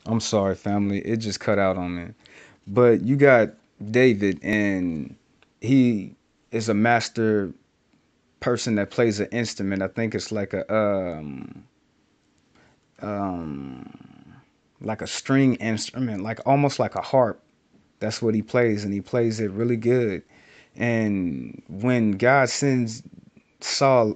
I'm sorry, family. It just cut out on me. But you got David, and he is a master person that plays an instrument. I think it's like a string instrument, like almost like a harp. That's what he plays, and he plays it really good. And when God sends Saul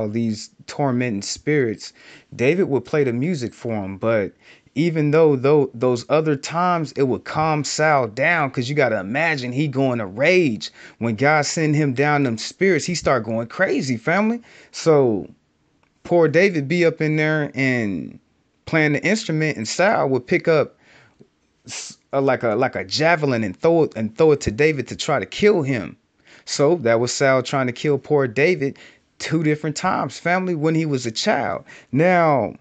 these tormenting spirits, David would play the music for him. But even though those other times it would calm Saul down, because you got to imagine he going to rage when God send him down them spirits. He start going crazy, family. So poor David be up in there and playing the instrument, and Saul would pick up like a javelin and throw it to David to try to kill him. So that was Saul trying to kill poor David two different times, family, when he was a child. Now,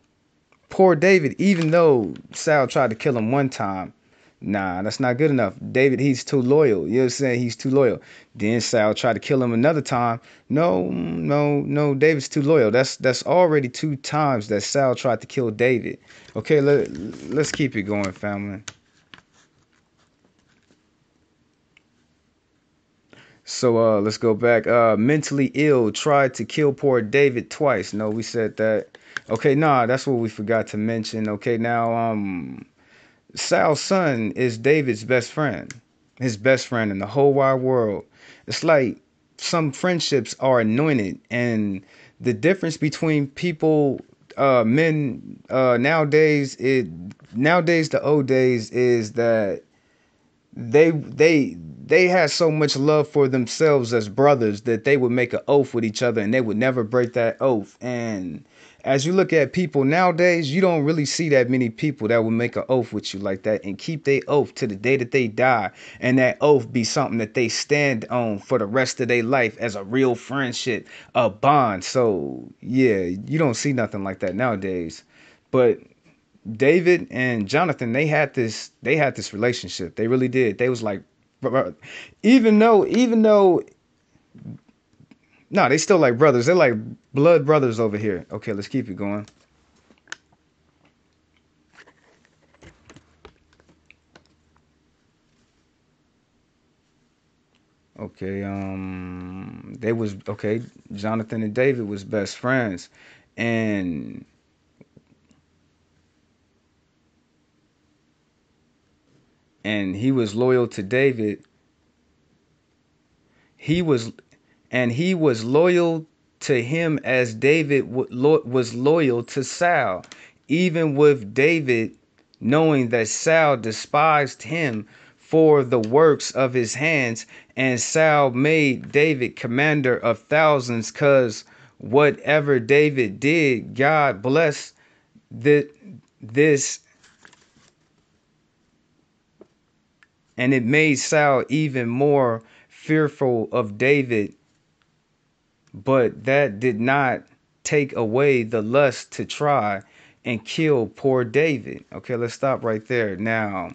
poor David, even though Saul tried to kill him one time, nah, that's not good enough. David, he's too loyal. You know what I'm saying? He's too loyal. Then Saul tried to kill him another time. No, no, no, David's too loyal. That's already two times that Saul tried to kill David. Okay, let's keep it going, family. So let's go back. Mentally ill tried to kill poor David twice. No, we said that. Okay, nah, that's what we forgot to mention. Okay, now Sal's son is David's best friend. His best friend in the whole wide world. It's like some friendships are anointed, and the difference between people men nowadays the old days is that they had so much love for themselves as brothers that they would make an oath with each other and they would never break that oath. And as you look at people nowadays, you don't really see that many people that will make an oath with you like that and keep their oath to the day that they die, and that oath be something that they stand on for the rest of their life as a real friendship, a bond. So yeah, you don't see nothing like that nowadays. But David and Jonathan, they had this relationship. They really did. They was like, even though no, they still like brothers. They're like blood brothers over here. Okay, let's keep it going. Okay, they was okay. Jonathan and David was best friends, and he was loyal to David. He was he was loyal to him as David was loyal to Saul, even with David knowing that Saul despised him for the works of his hands, and Saul made David commander of thousands, cause whatever David did, God blessed the, this, and it made Saul even more fearful of David, but that did not take away the lust to try and kill poor David. Okay, let's stop right there. Now,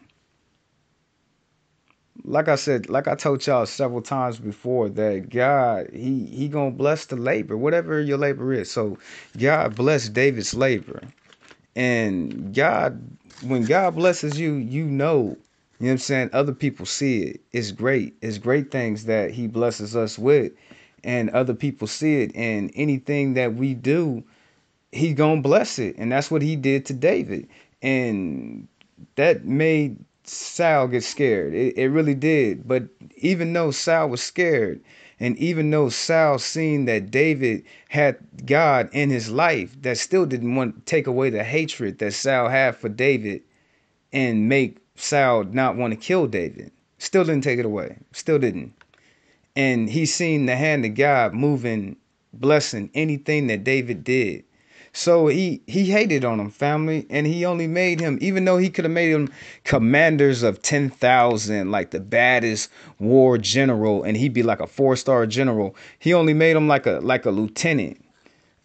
like I said, like I told y'all several times before, that God, he gonna bless the labor, whatever your labor is. So God bless David's labor. And God, when God blesses you, you know what I'm saying? Other people see it. It's great. It's great things that he blesses us with. And other people see it. And anything that we do, he gonna bless it. And that's what he did to David. And that made Saul get scared. It really did. But even though Saul was scared, and even though Saul seen that David had God in his life, that still didn't want to take away the hatred that Saul had for David and make Saul not want to kill David. Still didn't take it away. Still didn't. And he seen the hand of God moving, blessing anything that David did. So he hated on him, family, and he only made him, even though he could have made him commanders of 10,000, like the baddest war general, and he'd be like a four-star general. He only made him like a lieutenant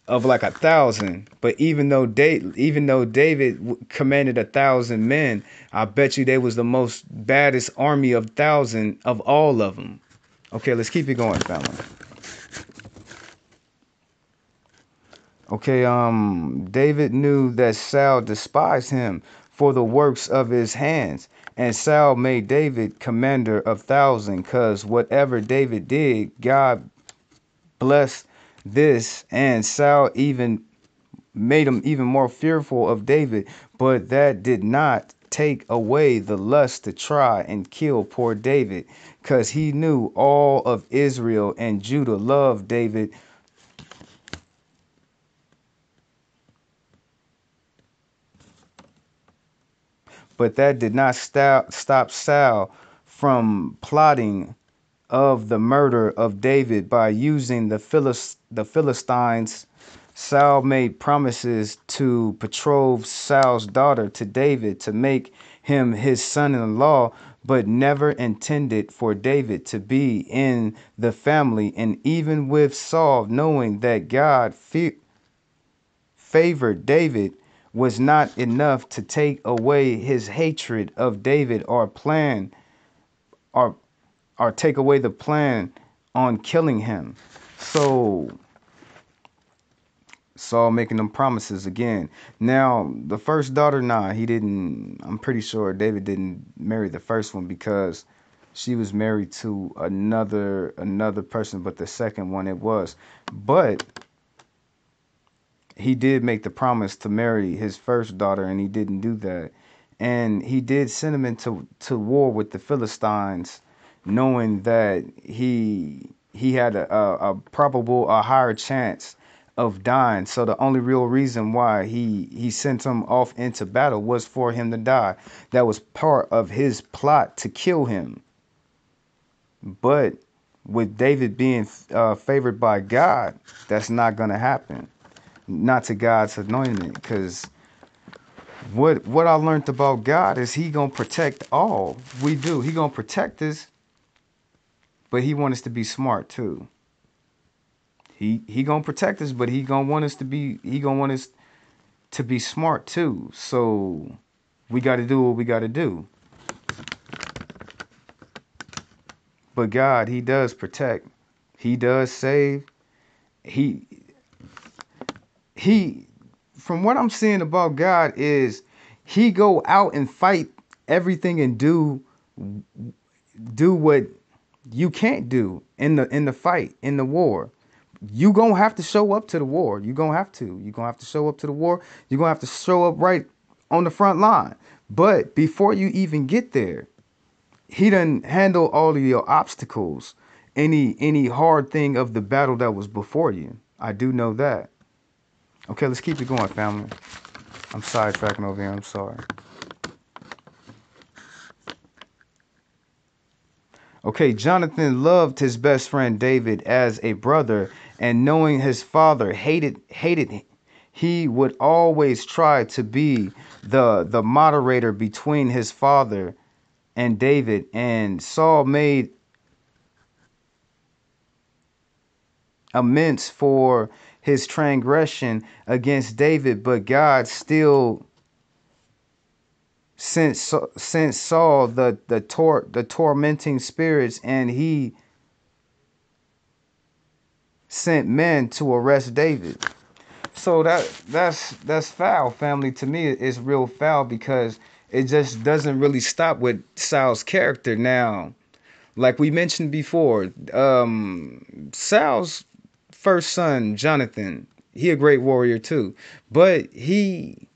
of like 1,000. But even though David commanded 1,000 men, I bet you they was the most baddest army of 1,000 of all of them. Okay, let's keep it going, family. Okay, David knew that Saul despised him for the works of his hands. And Saul made David commander of 1,000, cause whatever David did, God blessed this. And Saul even made him even more fearful of David, but that did not take away the lust to try and kill poor David, because he knew all of Israel and Judah loved David. But that did not stop Saul from plotting of the murder of David by using the Philistines. Saul made promises to betroth Saul's daughter to David to make him his son-in-law, but never intended for David to be in the family. And even with Saul knowing that God favored David, was not enough to take away his hatred of David or or take away the plan on killing him. So Saul making them promises again. Now, the first daughter, nah, he didn't. I'm pretty sure David didn't marry the first one because she was married to another person, but the second one it was. But he did make the promise to marry his first daughter, and he didn't do that. And he did send him to war with the Philistines, knowing that he had a probable a higher chance of dying. So the only real reason why he sent him off into battle was for him to die. That was part of his plot to kill him. But with David being favored by God, that's not going to happen. Not to God's anointment, because what I learned about God is he gonna protect all we do. He gonna protect us, but he want us to be smart too. He gonna protect us, but he gonna want us to be smart too. So we got to do what we got to do. But God, he does protect, he does save. He he from what I'm seeing about God is he go out and fight everything and do what you can't do in the fight, in the war. You gonna have to show up to the war. You gonna have to. You gonna have to show up to the war. You're gonna have to show up right on the front line. But before you even get there, he done handle all of your obstacles, any hard thing of the battle that was before you. I do know that. Okay, let's keep it going, family. I'm sidetracking over here. I'm sorry. Okay, Jonathan loved his best friend David as a brother, and knowing his father hated he would always try to be the moderator between his father and David. And Saul made amends for his transgression against David, but God still sent Saul the tormenting spirits, and he sent men to arrest David. So that's foul, family. To me, it's real foul because it just doesn't really stop with Saul's character. Now, like we mentioned before, Saul's first son, Jonathan, he a great warrior too, but he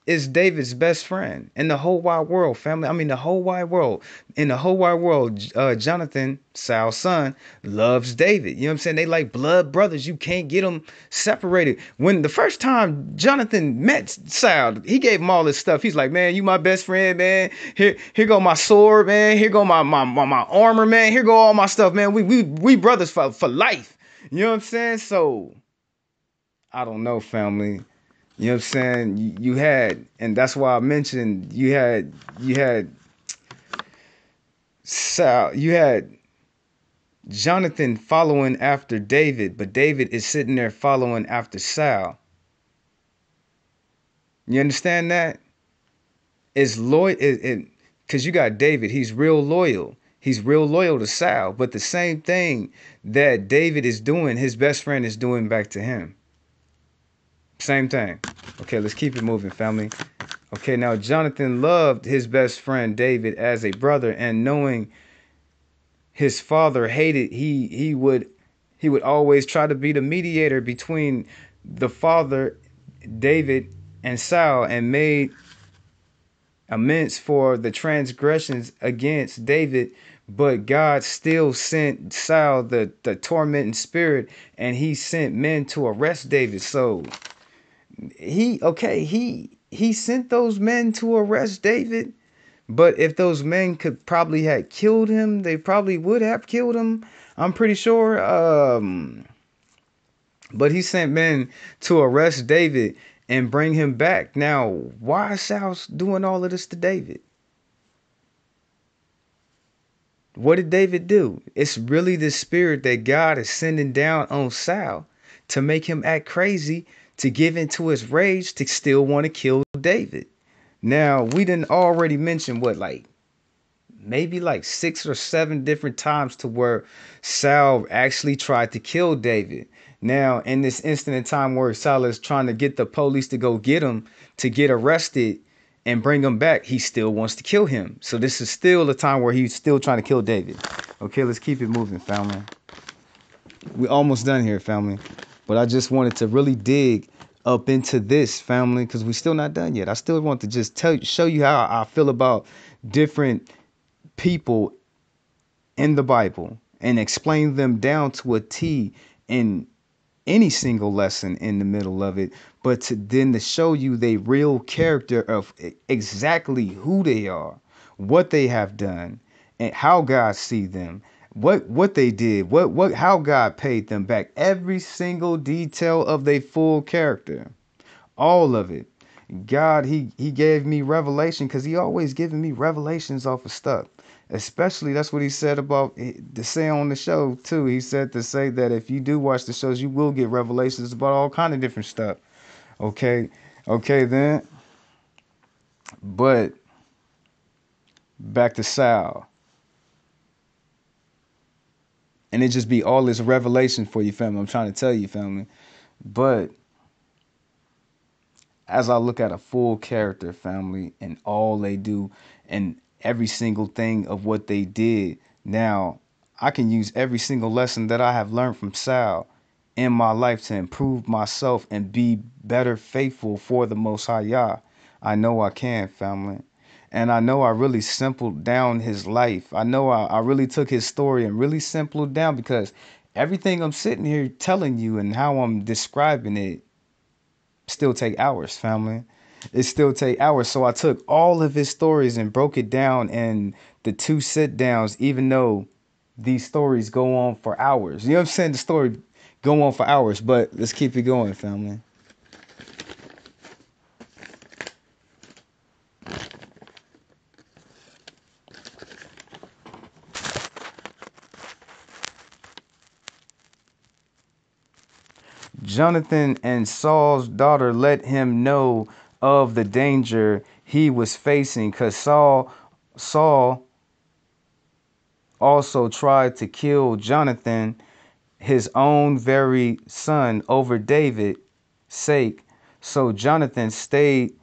is David's best friend in the whole wide world, family. I mean, the whole wide world. In the whole wide world, Jonathan, Saul's son, loves David. You know what I'm saying? They like blood brothers. You can't get them separated. When the first time Jonathan met Saul, he gave him all this stuff. He's like, man, you my best friend, man. Here go my sword, man. Here go my armor, man. Here go all my stuff, man. We brothers for life. You know what I'm saying? So I don't know, family. You know what I'm saying? You had, and that's why I mentioned you had Saul, you had Jonathan following after David, but David is sitting there following after Saul. You understand that? It's loyal, because you got David. He's real loyal. He's real loyal to Saul, but the same thing that David is doing, his best friend is doing back to him. Same thing. Okay, let's keep it moving, family. Okay, now Jonathan loved his best friend David as a brother, and knowing his father hated, he would always try to be the mediator between the father David and Saul, and made amends for the transgressions against David. But God still sent Saul the tormenting spirit, and he sent men to arrest David. So he sent those men to arrest David. But if those men could probably had killed him, they probably would have killed him. I'm pretty sure. But he sent men to arrest David and bring him back. Now, why is Saul doing all of this to David? What did David do? It's really the spirit that God is sending down on Saul to make him act crazy, to give into his rage, to still want to kill David. Now, we didn't already mention what, like, maybe like 6 or 7 different times to where Saul actually tried to kill David. Now, in this instant in time where Saul is trying to get the police to go get him, to get arrested and bring him back, he still wants to kill him. So this is still a time where he's still trying to kill David. Okay, let's keep it moving, family. We almost done here, family. But I just wanted to really dig up into this, family, because we're still not done yet. I still want to just show you how I feel about different people in the Bible and explain them down to a T in any single lesson in the middle of it, but to show you the real character of exactly who they are, what they have done, and how God see them, what they did, what how God paid them back, every single detail of their full character, all of it. God, he gave me revelation, because he always giving me revelations off of stuff. Especially that's what he said about to say on the show too. He said to say that if you do watch the shows, you will get revelations about all kind of different stuff. Okay, okay then. But back to Sal, and it just be all this revelation for you, family. I'm trying to tell you, family. But as I look at a full character, family, and all they do, and every single thing of what they did, now I can use every single lesson that I have learned from Sal in my life to improve myself and be better faithful for the Most High Yah. I know I can, family. And I know I really simpled down his life. I know I really took his story and really simpled down, because everything I'm sitting here telling you and how I'm describing it still take hours, family. It still take hours. So I took all of his stories and broke it down in the 2 sit downs, even though these stories go on for hours. You know what I'm saying? The story go on for hours, but let's keep it going, family. Jonathan and Saul's daughter let him know of the danger he was facing, because Saul also tried to kill Jonathan, his own very son, over David's sake. So Jonathan stayed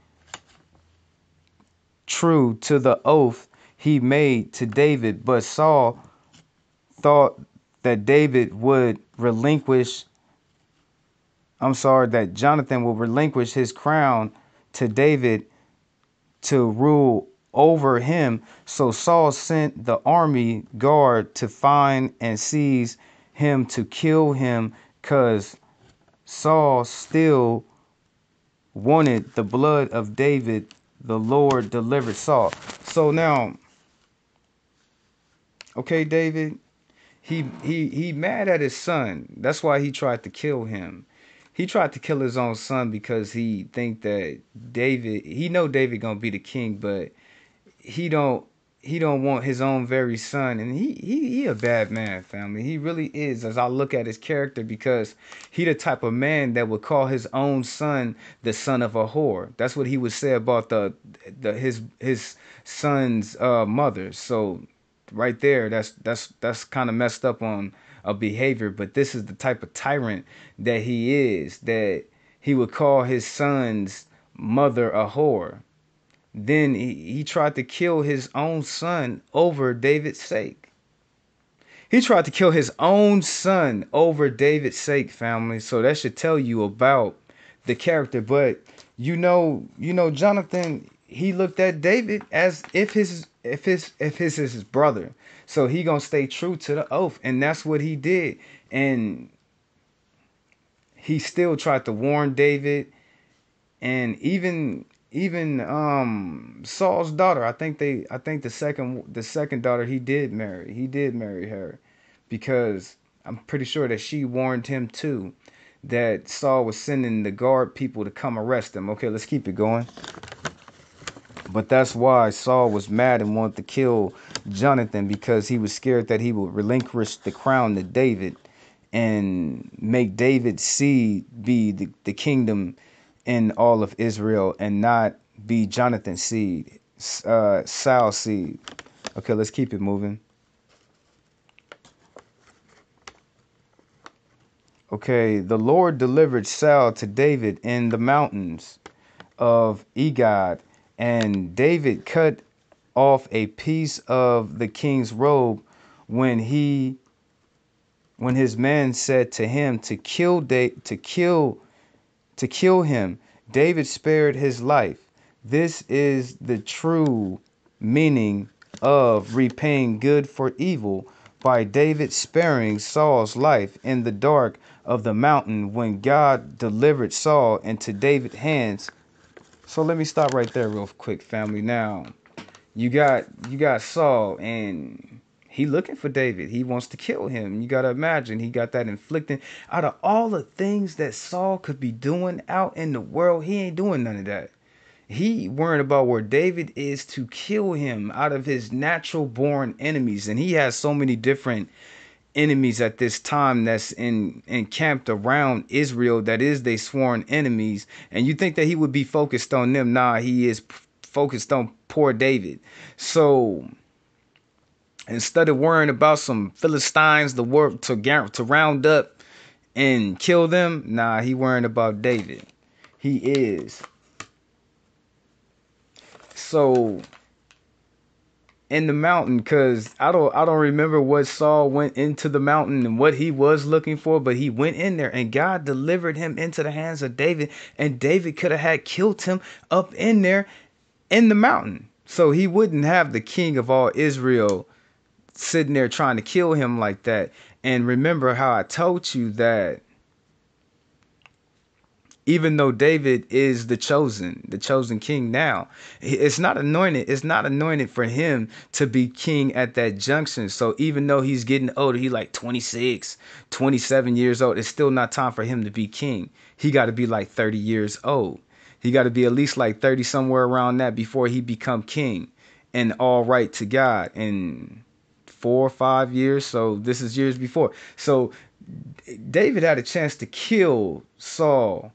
true to the oath he made to David, but Saul thought that David would relinquish, that Jonathan will relinquish his crown to David to rule over him. So Saul sent the army guard to find and seize him to kill him, because Saul still wanted the blood of David. The Lord delivered Saul. So now, okay, David, he mad at his son. That's why he tried to kill him. He tried to kill his own son because he think that he know David gonna be the king, but he don't he don't want his own very son. And he a bad man, family. He really is, as I look at his character, because he the type of man that would call his own son the son of a whore. That's what he would say about his son's mother. So right there, that's kind of messed up on a behavior. But this is the type of tyrant that he is, that He would call his son's mother a whore. Then he tried to kill his own son over David's sake. He tried to kill his own son over David's sake, family. So that should tell you about the character. But Jonathan, he looked at David as if his brother. So he gonna stay true to the oath, and that's what he did. And he still tried to warn David, and even Saul's daughter. I think the second daughter he did marry. He did marry her, because I'm pretty sure that she warned him too that Saul was sending the guard people to come arrest him. Okay, let's keep it going. But that's why Saul was mad and wanted to kill Jonathan, because he was scared that he would relinquish the crown to David and make David's seed be the kingdom in all of Israel, and not be Jonathan's seed, Saul's seed. Okay, let's keep it moving. Okay, the Lord delivered Saul to David in the mountains of Egad, and David cut off a piece of the king's robe when his men said to him to kill him. David spared his life. This is the true meaning of repaying good for evil, by David sparing Saul's life in the dark of the mountain when God delivered Saul into David's hands. So let me stop right there real quick, family. Now, you got Saul, and he looking for David. He wants to kill him. You got to imagine, he got that inflicting. Out of all the things that Saul could be doing out in the world, he ain't doing none of that. He worried about where David is to kill him out of his natural born enemies. And he has so many different enemies at this time that's encamped around Israel, that is they sworn enemies. And you think that he would be focused on them? Nah, he is focused on poor David. So instead of worrying about some Philistines to round up and kill them, nah, he worrying about David. He is. So in the mountain, because I don't remember what Saul went into the mountain and what he was looking for, but he went in there and God delivered him into the hands of David, and David could have had killed him up in there in the mountain. So he wouldn't have the king of all Israel sitting there trying to kill him like that. And remember how I told you that even though David is the chosen king now, it's not anointed for him to be king at that junction. So even though he's getting older, he like 26, 27 years old, it's still not time for him to be king. He got to be like 30 years old. He got to be at least like 30, somewhere around that, before he become king and all right to God in 4 or 5 years. So this is years before. So David had a chance to kill Saul,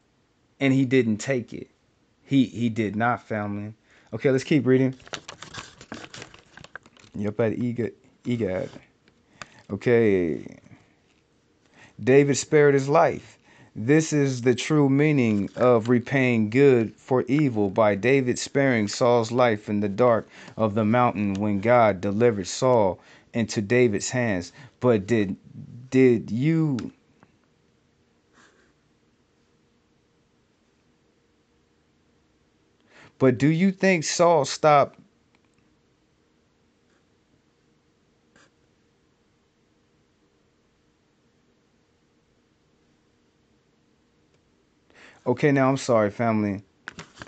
and he didn't take it. He did not, family. Okay, let's keep reading. Yep, at Egad. Okay. David spared his life. This is the true meaning of repaying good for evil, by David sparing Saul's life in the dark of the mountain when God delivered Saul into David's hands. But did you But do you think Saul stopped? Okay, now I'm sorry, family.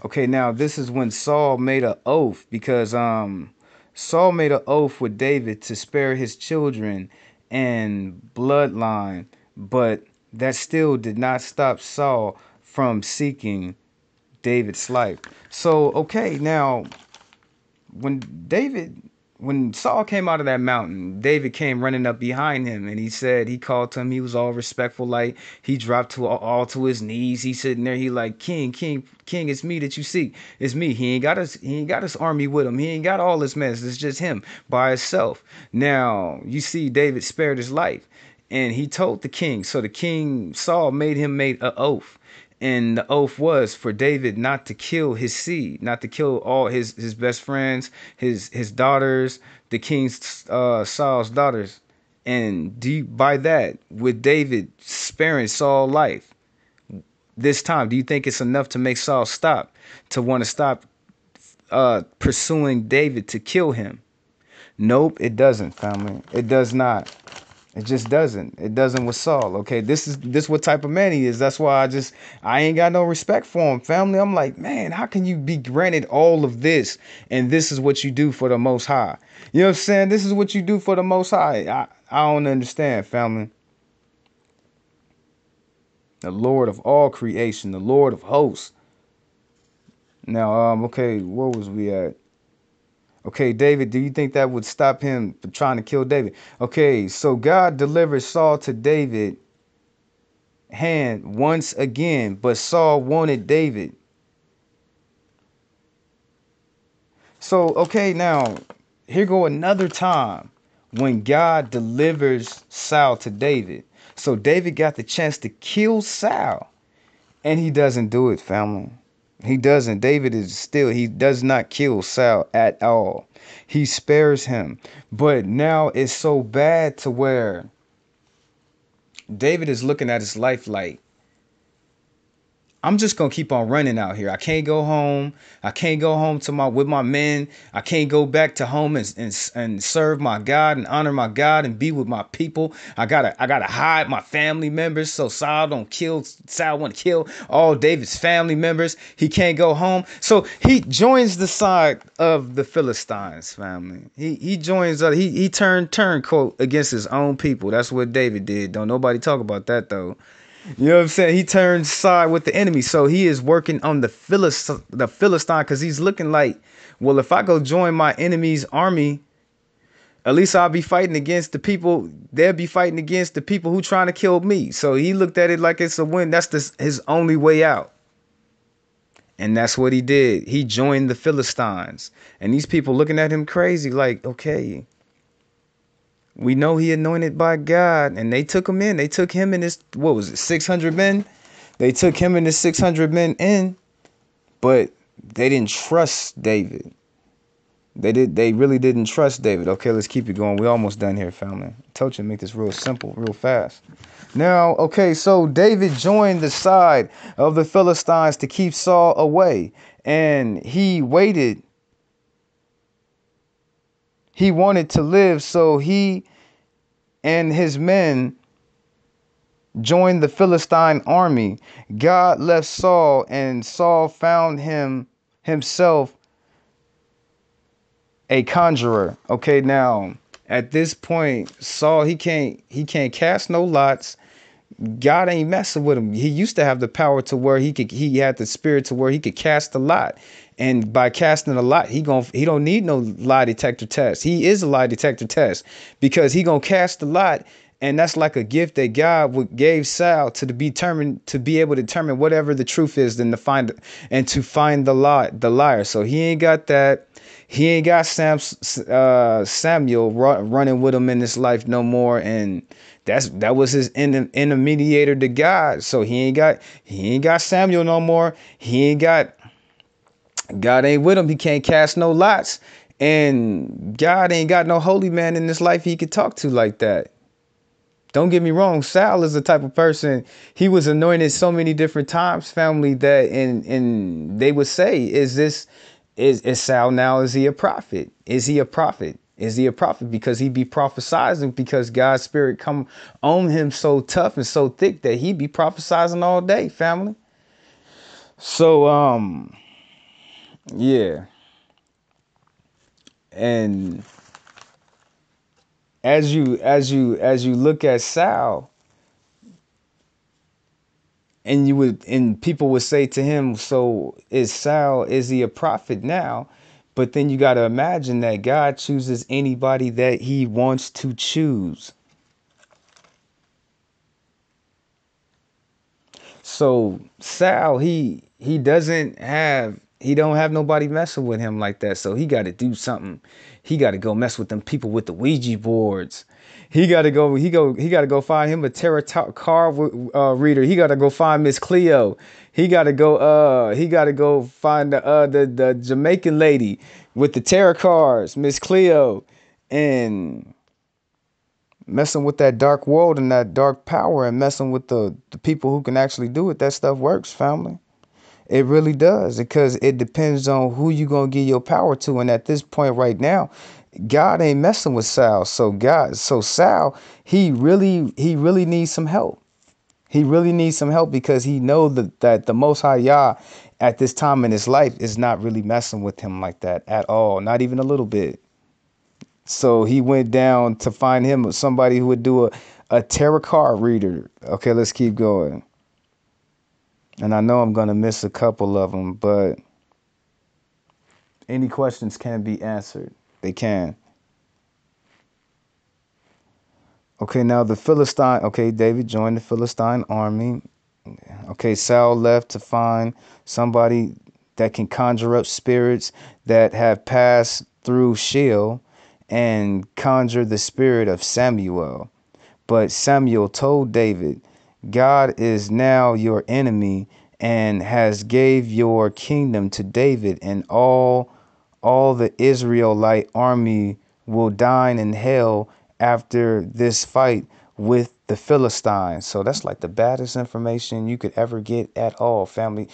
Okay, now this is when Saul made an oath, because Saul made an oath with David to spare his children and bloodline, but that still did not stop Saul from seeking David's life. So, okay, now when David, when Saul came out of that mountain, David came running up behind him, and he called to him. He was all respectful, like he dropped all to his knees. He sitting there, he like, King, it's me that you seek. It's me. He ain't got his army with him. He ain't got all his men. It's just him by himself. Now you see, David spared his life, and he told the king. So the king Saul made an oath. And the oath was for David not to kill his seed, not to kill all his best friends, his daughters, the king's Saul's daughters. And by that, with David sparing Saul's life this time, do you think it's enough to make Saul stop, to want to stop pursuing David to kill him? Nope, it doesn't, family. It does not. It just doesn't. It doesn't with Saul. Okay, this what type of man he is. That's why I ain't got no respect for him, family. I'm like, man, how can you be granted all of this and this is what you do for the Most High? You know what I'm saying? This is what you do for the Most High. I don't understand, family. The Lord of all creation, the Lord of hosts. Now, okay, where was we at? Okay, David, do you think that would stop him from trying to kill David? Okay, so God delivered Saul to David hand once again, but Saul wanted David. So, okay, now here go another time when God delivers Saul to David. So David got the chance to kill Saul, and he doesn't do it, family. He doesn't. He does not kill Saul at all. He spares him. But now it's so bad to where David is looking at his life like, I'm just gonna keep on running out here. I can't go home. I can't go home to with my men. I can't go back to home and serve my God and honor my God and be with my people. I gotta hide my family members so Saul want to kill all David's family members. He can't go home. So he joins the side of the Philistines, family. He joins he turned turncoat against his own people. That's what David did. Don't nobody talk about that though. You know what I'm saying? He turns side with the enemy. So he is working on the Philistine because he's looking like, well, if I go join my enemy's army, at least I'll be fighting against the people. They'll be fighting against the people who trying to kill me. So he looked at it like it's a win. That's his only way out. And that's what he did. He joined the Philistines. And these people looking at him crazy like, okay, we know he anointed by God, and they took him in. They took him and his, what was it, 600 men? They took him and his 600 men in, but they didn't trust David. They really didn't trust David. Okay, let's keep it going. We almost done here, family. I told you to make this real simple, real fast. Now, okay, so David joined the side of the Philistines to keep Saul away, and he waited. He wanted to live, so he and his men joined the Philistine army. God left Saul, and Saul found himself a conjurer. Okay, now at this point, Saul he can't cast no lots. God ain't messing with him. He used to have the power to where he had the spirit to where he could cast a lot. And by casting a lot, he don't need no lie detector test. He is a lie detector test because he gonna cast a lot, and that's like a gift that God gave Saul to be able to determine whatever the truth is, then to find the liar. So he ain't got that. He ain't got Samuel running with him in this life no more, and that was his intermediator to God. So he ain't got Samuel no more. God ain't with him. He can't cast no lots, and God ain't got no holy man in this life he could talk to like that. Don't get me wrong. Saul is the type of person, he was anointed so many different times, family, that and they would say, is Saul now, is he a prophet? Is he a prophet? Is he a prophet? Because he be prophesizing, because God's spirit come on him so tough and so thick that he be prophesizing all day, family. So yeah. And as you look at Saul, and people would say to him, so is he a prophet now? But then you got to imagine that God chooses anybody that he wants to choose. So Saul, he doesn't have He don't have nobody messing with him like that. So he got to do something. He got to go mess with them people with the Ouija boards. He got to go. He got to go find him a tarot card reader. He got to go find Miss Cleo. He got to go. He got to go find the Jamaican lady with the tarot cards, Miss Cleo, and messing with that dark world and that dark power, and messing with the people who can actually do it. That stuff works, family. It really does, because it depends on who you gonna give your power to. And at this point right now, God ain't messing with Saul. So Saul, he really needs some help. He really needs some help, because he know that the Most High Yah at this time in his life is not really messing with him like that at all, not even a little bit. So he went down to find him somebody who would do a tarot card reader. Okay, let's keep going. And I know I'm going to miss a couple of them, but any questions can be answered. They can. Okay, now the Philistine. Okay, David joined the Philistine army. Okay, Saul left to find somebody that can conjure up spirits that have passed through Sheol and conjure the spirit of Samuel. But Samuel told David, God is now your enemy and has gave your kingdom to David, and all the Israelite army will dine in hell after this fight with the Philistines. So that's like the baddest information you could ever get at all, family.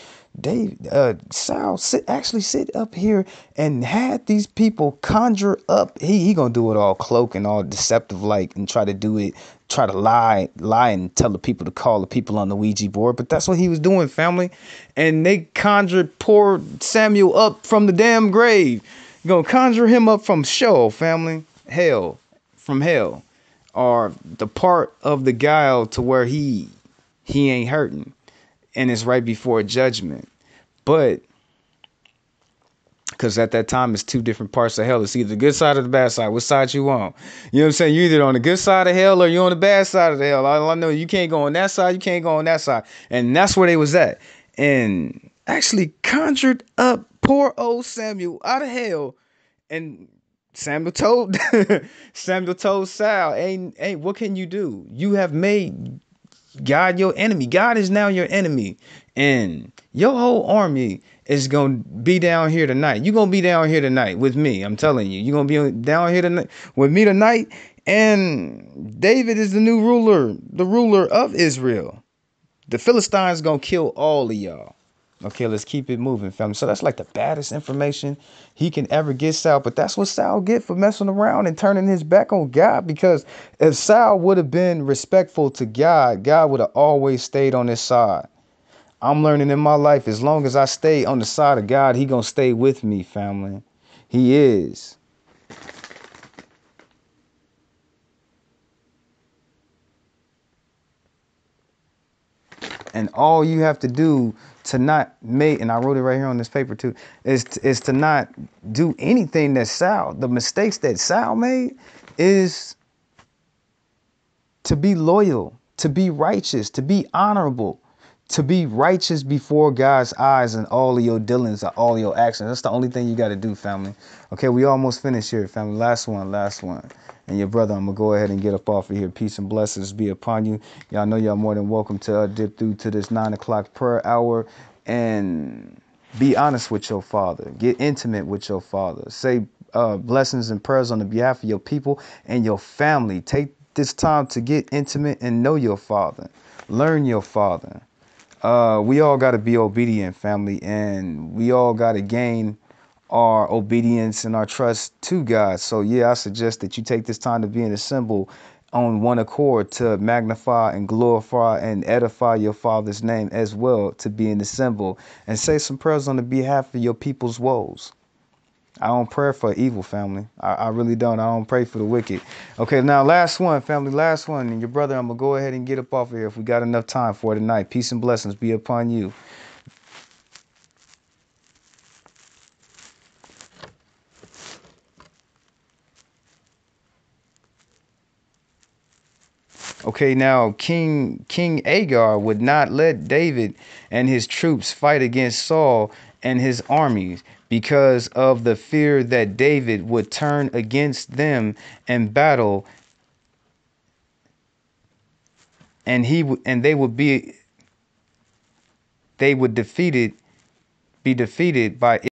Saul actually sit up here and had these people conjure up. He gonna do it all cloak and all deceptive like, and try to do it, try to lie and tell the people to call the people on the Ouija board. But that's what he was doing, family. And they conjured poor Samuel up from the damn grave. You're gonna conjure him up from Sheol, family. Hell. From hell. Or the part of the guile to where he ain't hurting. And it's right before judgment. But because at that time it's two different parts of hell. It's either the good side or the bad side. Which side you on? You know what I'm saying? You're either on the good side of hell or you're on the bad side of the hell. All I know, you can't go on that side, you can't go on that side. And that's where they was at. And actually conjured up poor old Samuel out of hell. And Samuel told Samuel told Saul, ain't what can you do? You have made God your enemy. God is now your enemy. And your whole army is going to be down here tonight. You're going to be down here tonight with me. I'm telling you. You're going to be down here tonight with me tonight. And David is the new ruler, the ruler of Israel. The Philistines going to kill all of y'all. Okay, let's keep it moving, family. So that's like the baddest information he can ever get Saul. But that's what Saul get for messing around and turning his back on God. Because if Saul would have been respectful to God, God would have always stayed on his side. I'm learning in my life, as long as I stay on the side of God, he gonna stay with me, family. He is. And all you have to do to not make, and I wrote it right here on this paper too, is to not do anything that Saul, the mistakes that Saul made, is to be loyal, to be righteous, to be honorable, to be righteous before God's eyes in all of your dealings and all your actions. That's the only thing you got to do, family. Okay, we almost finished here, family. Last one. And your brother, I'm going to go ahead and get up off of here. Peace and blessings be upon you. Y'all know y'all more than welcome to dip through to this 9 o'clock prayer hour and be honest with your father. Get intimate with your father. Say blessings and prayers on the behalf of your people and your family. Take this time to get intimate and know your father. Learn your father. We all got to be obedient, family, and we all got to gain our obedience and our trust to God. So, yeah, I suggest that you take this time to be in a symbol on one accord to magnify and glorify and edify your Father's name as well, to be in the symbol, and say some prayers on the behalf of your people's woes. I don't pray for evil, family. I really don't. I don't pray for the wicked. Okay, now last one, family, last one. And your brother, I'm going to go ahead and get up off of here if we got enough time for tonight. Peace and blessings be upon you. Okay, now King Agar would not let David and his troops fight against Saul and his armies, because of the fear that David would turn against them and battle, and they would be defeated by